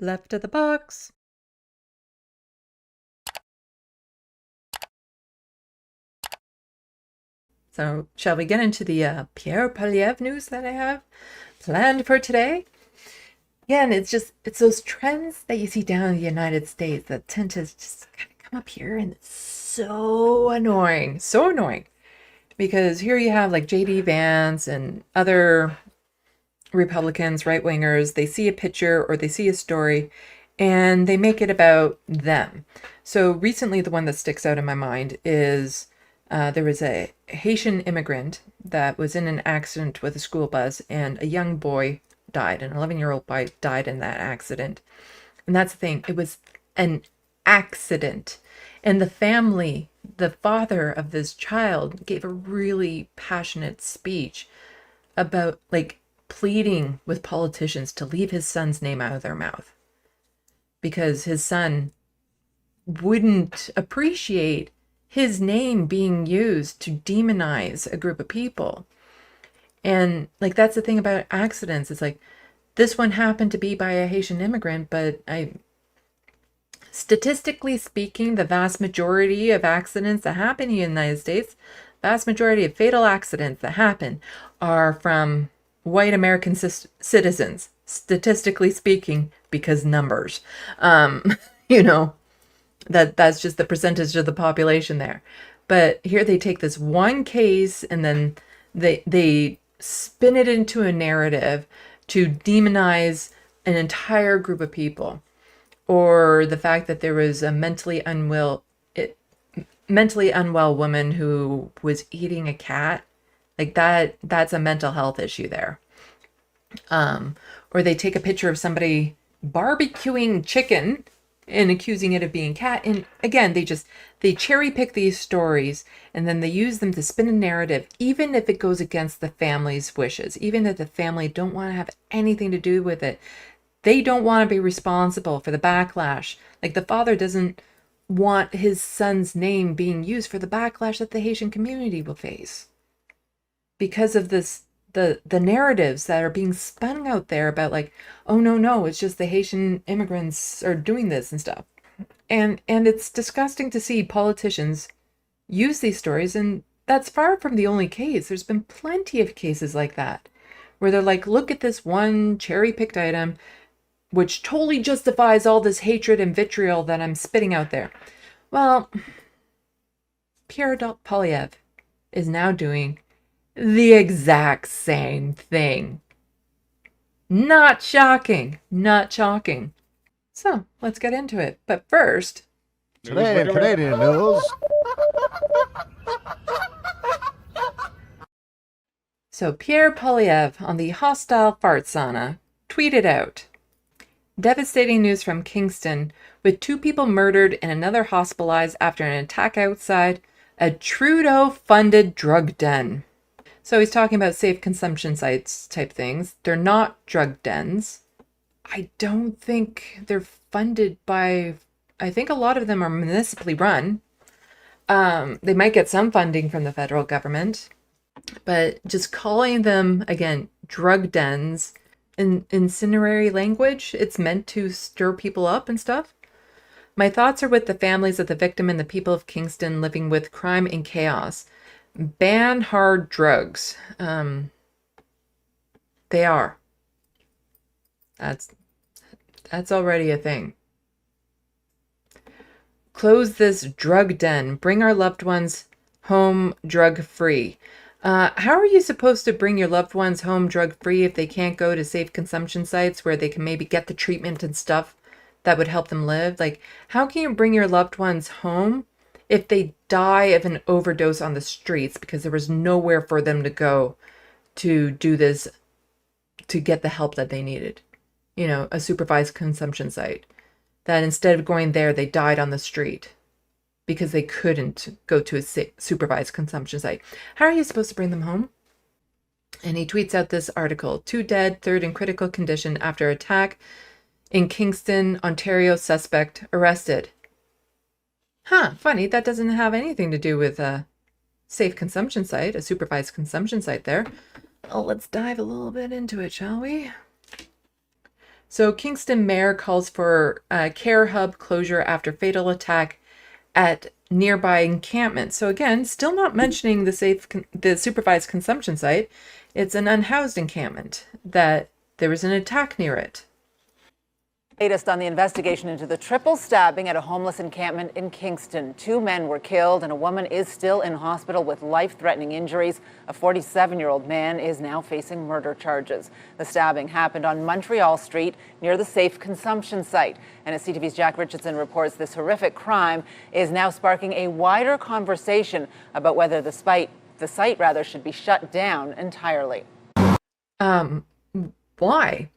Left of the box. So, shall we get into the Pierre Poilievre news that I have planned for today? Yeah, and it's those trends that you see down in the United States that tend to just kind of come up here, and it's so annoying. So annoying. Because here you have like J.D. Vance and other Republicans, right wingers, they see a picture or they see a story and they make it about them. So recently, the one that sticks out in my mind is there was a Haitian immigrant that was in an accident with a school bus, and a young boy died. An 11-year-old boy died in that accident. And that's the thing, it was an accident. And the family, the father of this child, gave a really passionate speech about like pleading with politicians to leave his son's name out of their mouth because his son wouldn't appreciate his name being used to demonize a group of people. And like that's the thing about accidents. It's like this one happened to be by a Haitian immigrant, but statistically speaking, the vast majority of accidents that happen in the United States, vast majority of fatal accidents that happen are from white American citizens, statistically speaking, because numbers. You know, that's just the percentage of the population there. But here they take this one case and then they spin it into a narrative to demonize an entire group of people, or the fact that there was a mentally unwell woman who was eating a cat. Like that's a mental health issue there. Or they take a picture of somebody barbecuing chicken and accusing it of being cat. And again, they cherry pick these stories and then they use them to spin a narrative, even if it goes against the family's wishes, even if the family don't want to have anything to do with it. They don't want to be responsible for the backlash. Like the father doesn't want his son's name being used for the backlash that the Haitian community will face because of this, the narratives that are being spun out there about like, oh no, it's just the Haitian immigrants are doing this and stuff. And it's disgusting to see politicians use these stories, and that's far from the only case. There's been plenty of cases like that where they're like, look at this one cherry-picked item which totally justifies all this hatred and vitriol that I'm spitting out there. Well, Pierre Poilievre is now doing the exact same thing. Not shocking. Not shocking. So, let's get into it. But first, today in Canadian news. So Pierre Poilievre on the hostile fart sauna tweeted out, devastating news from Kingston, with 2 people murdered and another hospitalized after an attack outside a Trudeau-funded drug den. So he's talking about safe consumption sites type things. They're not drug dens. I don't think they're funded by, I think a lot of them are municipally run. They might get some funding from the federal government, but just calling them, again, drug dens in incendiary language, it's meant to stir people up and stuff. My thoughts are with the families of the victim and the people of Kingston living with crime and chaos. Ban hard drugs. They are. That's already a thing. Close this drug den. Bring our loved ones home drug-free. How are you supposed to bring your loved ones home drug-free if they can't go to safe consumption sites where they can maybe get the treatment and stuff that would help them live? Like, how can you bring your loved ones home if they die of an overdose on the streets because there was nowhere for them to go to do this, to get the help that they needed? You know, a supervised consumption site. That instead of going there, they died on the street because they couldn't go to a supervised consumption site. How are you supposed to bring them home? And he tweets out this article, 2 dead, 3rd in critical condition after attack in Kingston, Ontario, suspect arrested. Funny, that doesn't have anything to do with a safe consumption site, a supervised consumption site there. Oh, let's dive a little bit into it, shall we? So Kingston mayor calls for a care hub closure after fatal attack at nearby encampment. So again, still not mentioning the supervised consumption site. It's an unhoused encampment that there was an attack near it. Latest on the investigation into the triple stabbing at a homeless encampment in Kingston. 2 men were killed and a woman is still in hospital with life-threatening injuries. A 47-year-old man is now facing murder charges. The stabbing happened on Montreal Street near the safe consumption site. And as CTV's Jack Richardson reports, this horrific crime is now sparking a wider conversation about whether the site should be shut down entirely. Why?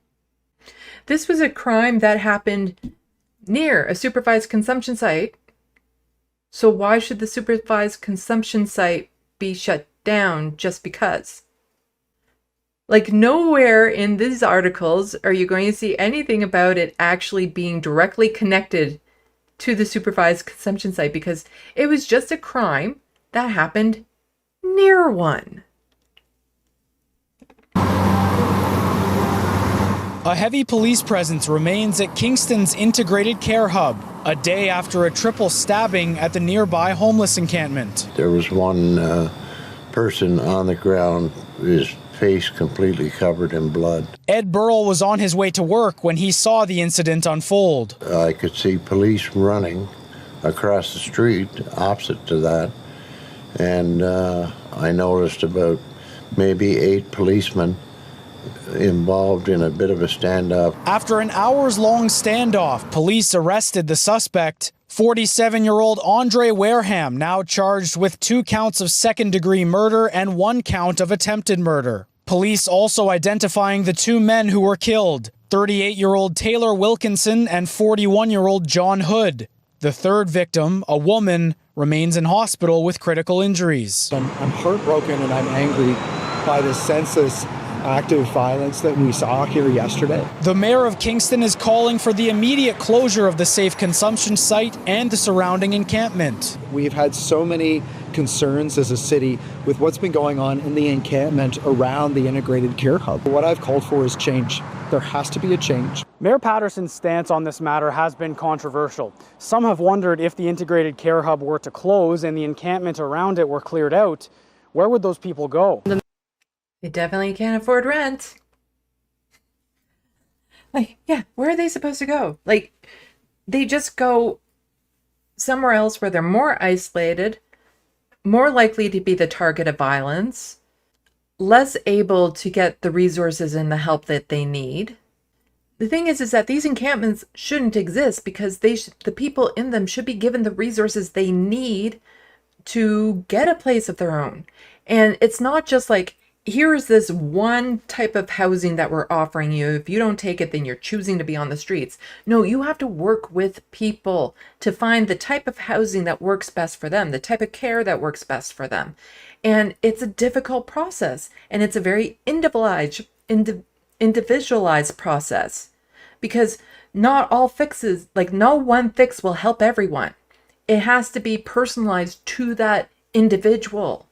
This was a crime that happened near a supervised consumption site. So why should the supervised consumption site be shut down just because? Like, nowhere in these articles are you going to see anything about it actually being directly connected to the supervised consumption site, because it was just a crime that happened near one. A heavy police presence remains at Kingston's integrated care hub, a day after a triple stabbing at the nearby homeless encampment. There was one person on the ground, his face completely covered in blood. Ed Burrell was on his way to work when he saw the incident unfold. I could see police running across the street opposite to that, and I noticed about maybe 8 policemen involved in a bit of a standoff. After an hours-long standoff, police arrested the suspect, 47-year-old Andre Wareham, now charged with 2 counts of second-degree murder and 1 count of attempted murder. Police also identifying the 2 men who were killed, 38-year-old Taylor Wilkinson and 41-year-old John Hood. The third victim, a woman, remains in hospital with critical injuries. I'm heartbroken and I'm angry by the senseless active violence that we saw here yesterday. The mayor of Kingston is calling for the immediate closure of the safe consumption site and the surrounding encampment. We've had so many concerns as a city with what's been going on in the encampment around the integrated care hub. What I've called for is change. There has to be a change. Mayor Patterson's stance on this matter has been controversial. Some have wondered if the integrated care hub were to close and the encampment around it were cleared out, where would those people go? They definitely can't afford rent. Like, yeah, where are they supposed to go? Like, they just go somewhere else where they're more isolated, more likely to be the target of violence, less able to get the resources and the help that they need. The thing is that these encampments shouldn't exist because the people in them should be given the resources they need to get a place of their own. And it's not just like, here is this one type of housing that we're offering you. If you don't take it, then you're choosing to be on the streets. No, you have to work with people to find the type of housing that works best for them, the type of care that works best for them. And it's a difficult process, and it's a very individualized process, because not all fixes, like no one fix will help everyone. It has to be personalized to that individual.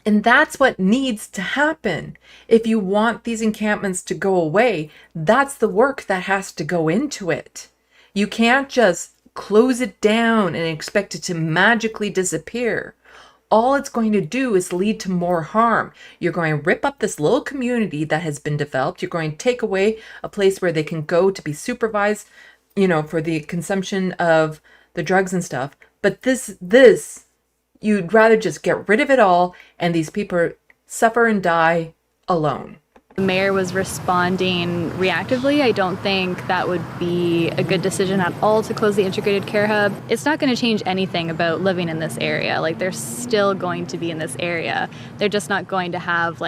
And that's what needs to happen. If you want these encampments to go away, that's the work that has to go into it. You can't just close it down and expect it to magically disappear. All it's going to do is lead to more harm. You're going to rip up this little community that has been developed. You're going to take away a place where they can go to be supervised, for the consumption of the drugs and stuff. But this you'd rather just get rid of it all and these people suffer and die alone. The mayor was responding reactively. I don't think that would be a good decision at all to close the integrated care hub. It's not going to change anything about living in this area. Like, they're still going to be in this area. They're just not going to have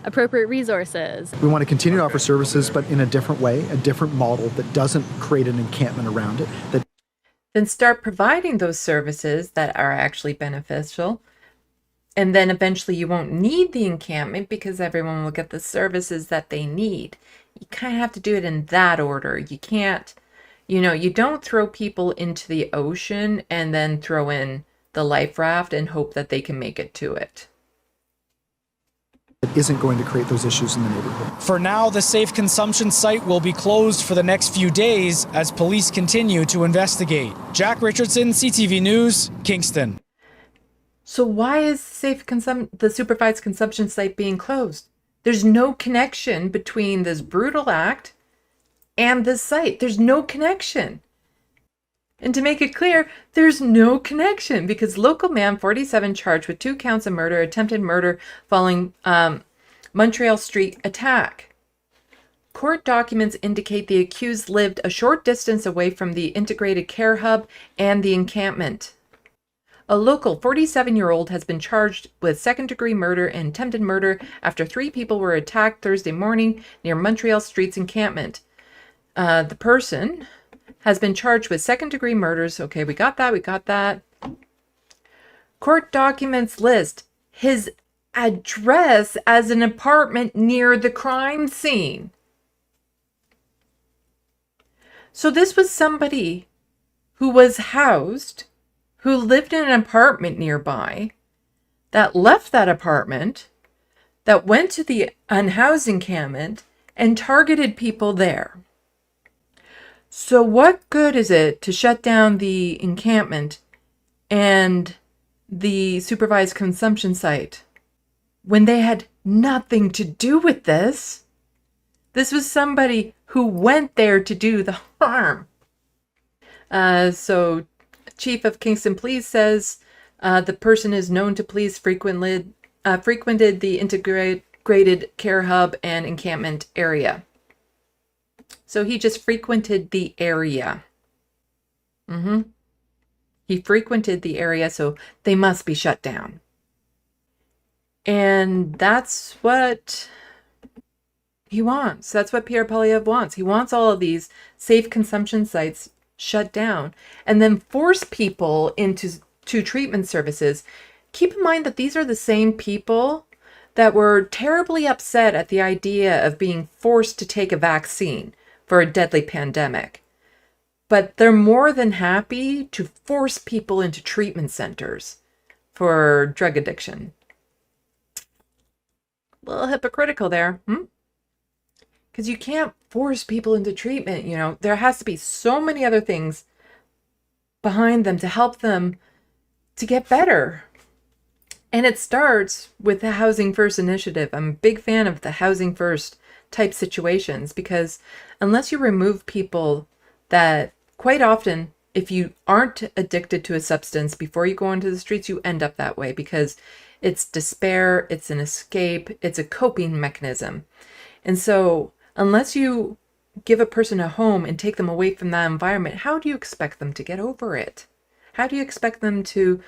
appropriate resources. We want to continue to offer services, but in a different way, a different model that doesn't create an encampment around it. Then start providing those services that are actually beneficial. And then eventually you won't need the encampment because everyone will get the services that they need. You kind of have to do it in that order. You can't, you don't throw people into the ocean and then throw in the life raft and hope that they can make it to it. It isn't going to create those issues in the neighborhood. For now, the safe consumption site will be closed for the next few days as police continue to investigate. Jack Richardson, CTV News, Kingston. So why is the supervised consumption site being closed? There's no connection between this brutal act and this site. There's no connection. And to make it clear, there's no connection because local man 47 charged with 2 counts of murder, attempted murder following Montreal Street attack. Court documents indicate the accused lived a short distance away from the integrated care hub and the encampment. A local 47-year-old has been charged with second-degree murder and attempted murder after 3 people were attacked Thursday morning near Montreal Street's encampment. The person has been charged with second-degree murders. Okay, we got that. Court documents list his address as an apartment near the crime scene. So this was somebody who was housed, who lived in an apartment nearby, that left that apartment, that went to the unhoused encampment and targeted people there. So what good is it to shut down the encampment and the supervised consumption site when they had nothing to do with this? This was somebody who went there to do the harm. So Chief of Kingston Police says the person is known to police frequented the integrated care hub and encampment area. So he just frequented the area. He frequented the area, so they must be shut down. And that's what he wants. That's what Pierre Poilievre wants. He wants all of these safe consumption sites shut down and then force people into treatment services. Keep in mind that these are the same people that were terribly upset at the idea of being forced to take a vaccine for a deadly pandemic. But they're more than happy to force people into treatment centers for drug addiction. A little hypocritical there, Because you can't force people into treatment, you know. There has to be so many other things behind them to help them to get better. And it starts with the Housing First initiative. I'm a big fan of the Housing First type situations because unless you remove people that quite often, if you aren't addicted to a substance before you go onto the streets, you end up that way because it's despair, it's an escape, it's a coping mechanism. And so unless you give a person a home and take them away from that environment, how do you expect them to get over it? How do you expect them to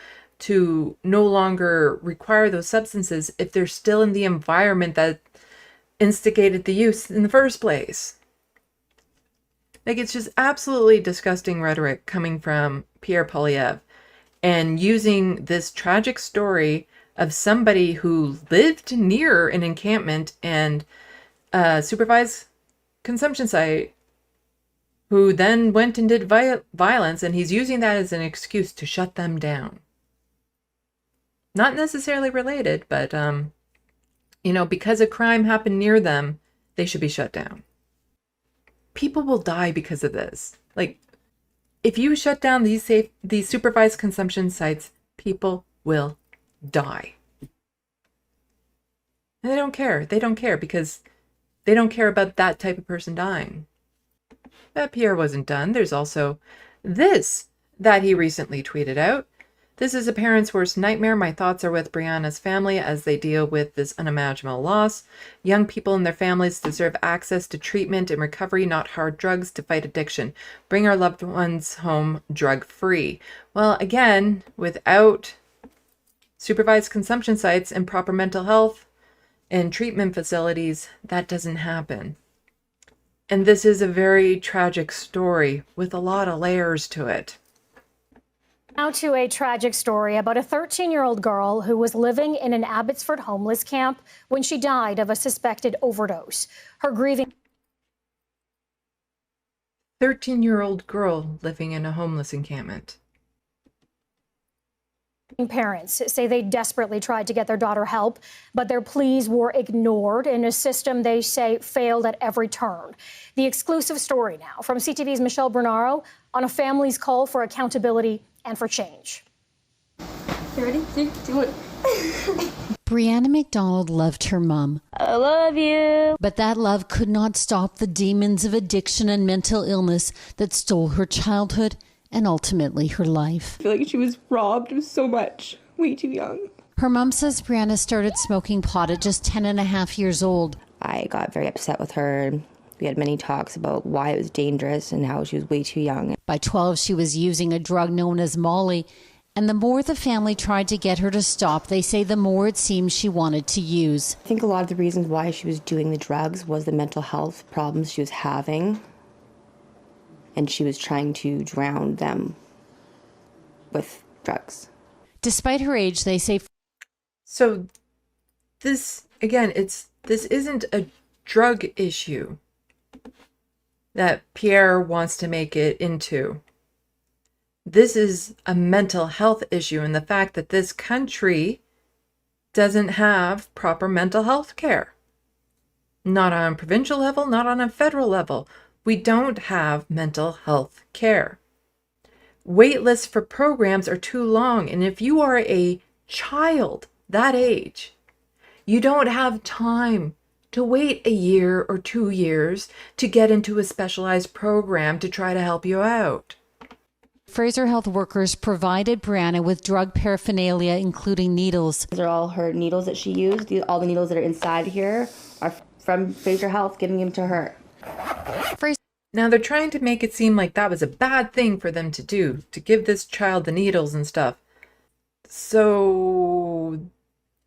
no longer require those substances if they're still in the environment that instigated the use in the first place? Like, it's just absolutely disgusting rhetoric coming from Pierre Poilievre and using this tragic story of somebody who lived near an encampment and supervised consumption site who then went and did violence, and he's using that as an excuse to shut them down. Not necessarily related, but, because a crime happened near them, they should be shut down. People will die because of this. Like, if you shut down these supervised consumption sites, people will die. And they don't care. They don't care because they don't care about that type of person dying. But Pierre wasn't done. There's also this that he recently tweeted out. This is a parent's worst nightmare. My thoughts are with Brianna's family as they deal with this unimaginable loss. Young people and their families deserve access to treatment and recovery, not hard drugs to fight addiction. Bring our loved ones home drug-free. Well, again, without supervised consumption sites and proper mental health and treatment facilities, that doesn't happen. And this is a very tragic story with a lot of layers to it. Now to a tragic story about a 13-year-old girl who was living in an Abbotsford homeless camp when she died of a suspected overdose. Her grieving 13-year-old girl living in a homeless encampment. Parents say they desperately tried to get their daughter help, but their pleas were ignored in a system they say failed at every turn. The exclusive story now from CTV's Michelle Bernaro on a family's call for accountability and for change. You ready? 3, 2, 1. Brianna McDonald loved her mom. I love you. But that love could not stop the demons of addiction and mental illness that stole her childhood and ultimately her life. I feel like she was robbed of so much, way too young. Her mom says Brianna started smoking pot at just 10 and a half years old. I got very upset with her. We had many talks about why it was dangerous and how she was way too young. By 12, she was using a drug known as Molly. And the more the family tried to get her to stop, they say the more it seemed she wanted to use. I think a lot of the reasons why she was doing the drugs was the mental health problems she was having. And she was trying to drown them with drugs. Despite her age, they say... So this, again, this isn't a drug issue that Pierre wants to make it into. This is a mental health issue, and the fact that this country doesn't have proper mental health care. Not on a provincial level, not on a federal level. We don't have mental health care. Wait lists for programs are too long, and if you are a child that age, you don't have time to wait a year or 2 years to get into a specialized program to try to help you out. Fraser Health workers provided Brianna with drug paraphernalia, including needles. These are all her needles that she used. All the needles that are inside here are from Fraser Health, giving them to her. Now they're trying to make it seem like that was a bad thing for them to do, to give this child the needles and stuff. So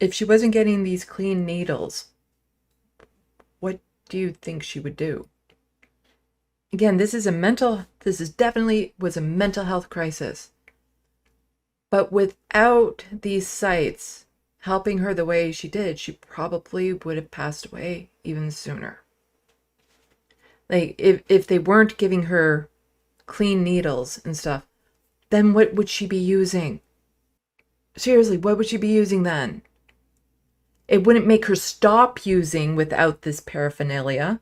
if she wasn't getting these clean needles, what do you think she would do? Again, this definitely was a mental health crisis. But without these sites helping her the way she did, she probably would have passed away even sooner. Like, if they weren't giving her clean needles and stuff, then what would she be using? Seriously, what would she be using then? It wouldn't make her stop using without this paraphernalia.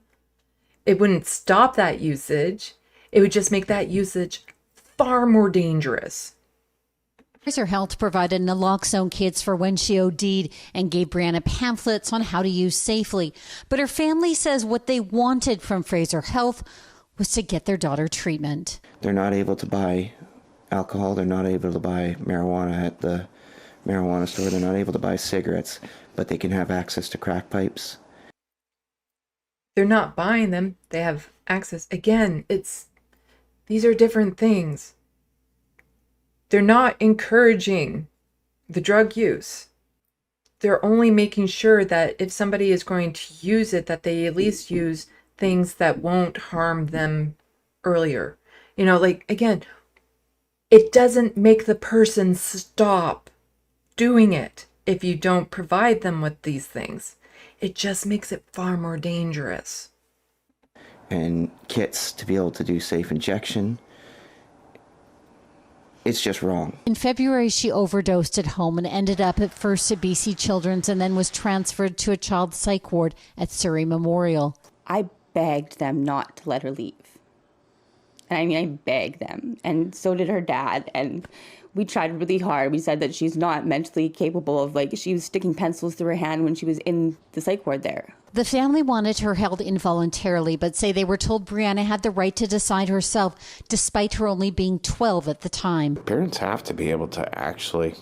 It wouldn't stop that usage. It would just make that usage far more dangerous. Fraser Health provided naloxone kits for when she OD'd and gave Brianna pamphlets on how to use safely. But her family says what they wanted from Fraser Health was to get their daughter treatment. They're not able to buy alcohol. They're not able to buy marijuana at the marijuana store. They're not able to buy cigarettes, but they can have access to crack pipes. They're not buying them. They have access. Again, these are different things. They're not encouraging the drug use. They're only making sure that if somebody is going to use it, that they at least use things that won't harm them earlier. You know, like, again, it doesn't make the person stop doing it if you don't provide them with these things. It just makes it far more dangerous. And kits to be able to do safe injection. It's just wrong. In February, she overdosed at home and ended up at first at BC Children's and then was transferred to a child psych ward at Surrey Memorial. I begged them not to let her leave. And I mean, I begged them. And so did her dad. And we tried really hard. We said that she's not mentally capable of, like, she was sticking pencils through her hand when she was in the psych ward there. The family wanted her held involuntarily, but say they were told Brianna had the right to decide herself, despite her only being 12 at the time. Parents have to be able to actually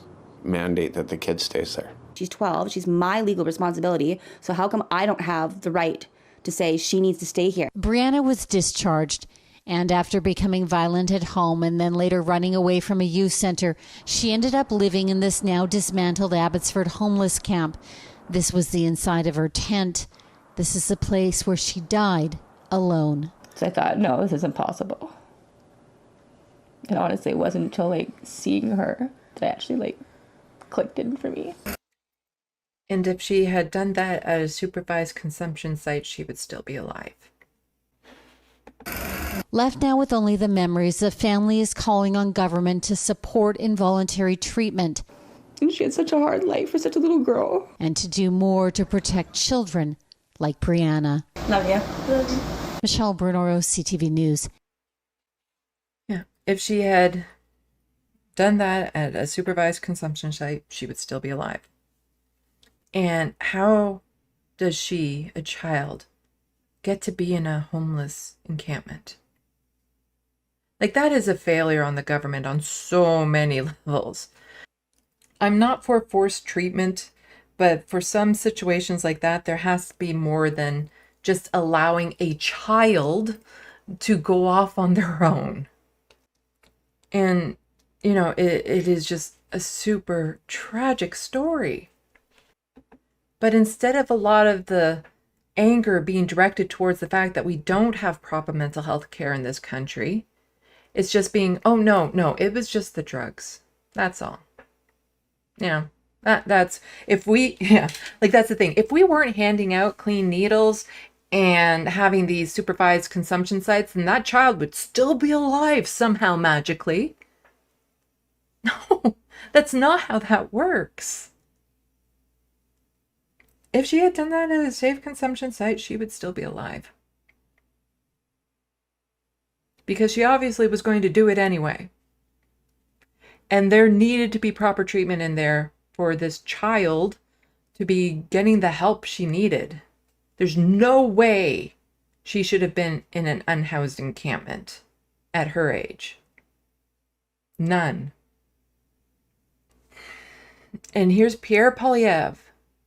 mandate that the kid stays there. She's 12. She's my legal responsibility. So how come I don't have the right to say she needs to stay here? Brianna was discharged. And after becoming violent at home and then later running away from a youth center, she ended up living in this now dismantled Abbotsford homeless camp. This was the inside of her tent. This is the place where she died alone. So I thought, no, this isn't possible. And honestly, it wasn't until, like, seeing her that I actually, like, clicked in for me. And if she had done that at a supervised consumption site, she would still be alive. Left now with only the memories, the family is calling on government to support involuntary treatment. And she had such a hard life for such a little girl. And to do more to protect children like Brianna. Love you. Love you. Michelle Bernoro, CTV News. Yeah. If she had done that at a supervised consumption site, she would still be alive. And how does she, a child, get to be in a homeless encampment? Like, that is a failure on the government on so many levels. I'm not for forced treatment, but for some situations like that, there has to be more than just allowing a child to go off on their own. And, you know, it is just a super tragic story. But instead of a lot of the anger being directed towards the fact that we don't have proper mental health care in this country, it's just being, oh, no, it was just the drugs. That's all. Yeah, that's, if we, yeah, like that's the thing. If we weren't handing out clean needles and having these supervised consumption sites, then that child would still be alive somehow magically. No, that's not how that works. If she had done that at a safe consumption site, she would still be alive. Because she obviously was going to do it anyway. And there needed to be proper treatment in there for this child to be getting the help she needed. There's no way she should have been in an unhoused encampment at her age. None. And here's Pierre Poilievre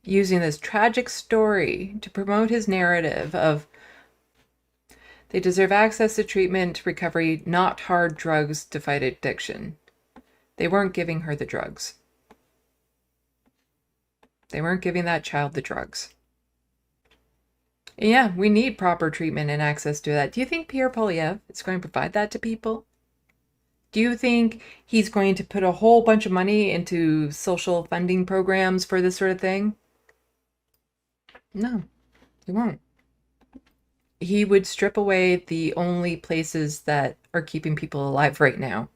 using this tragic story to promote his narrative of they deserve access to treatment, recovery, not hard drugs to fight addiction. They weren't giving her the drugs. They weren't giving that child the drugs. And yeah, we need proper treatment and access to that. Do you think Pierre Poilievre is going to provide that to people? Do you think he's going to put a whole bunch of money into social funding programs for this sort of thing? No, he won't. He would strip away the only places that are keeping people alive right now.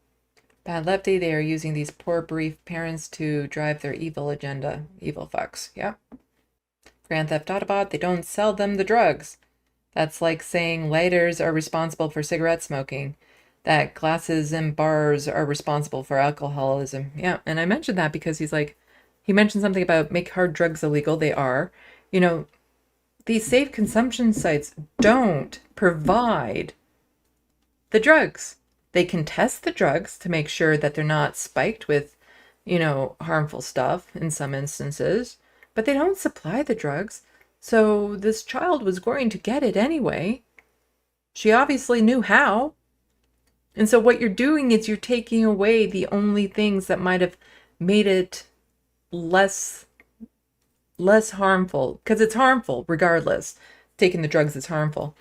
Bad Lefty, they are using these poor, bereaved parents to drive their evil agenda. Evil fucks, yeah. Grand Theft Autobot, they don't sell them the drugs. That's like saying lighters are responsible for cigarette smoking. That glasses and bars are responsible for alcoholism. Yeah, and I mentioned that because he mentioned something about make hard drugs illegal. They are. You know, these safe consumption sites don't provide the drugs. They can test the drugs to make sure that they're not spiked with, you know, harmful stuff in some instances, but they don't supply the drugs. So this child was going to get it anyway. She obviously knew how. And so what you're doing is you're taking away the only things that might have made it less harmful, because it's harmful regardless. Taking the drugs is harmful.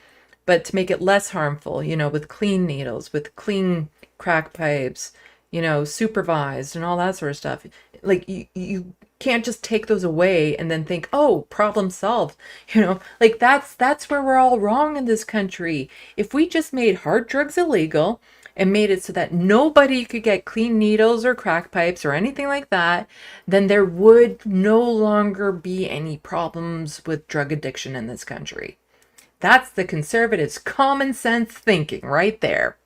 But to make it less harmful, you know, with clean needles, with clean crack pipes, you know, supervised and all that sort of stuff. Like you can't just take those away and then think, oh, problem solved. You know, like that's where we're all wrong in this country. If we just made hard drugs illegal and made it so that nobody could get clean needles or crack pipes or anything like that, then there would no longer be any problems with drug addiction in this country. That's the conservatives' common sense thinking right there.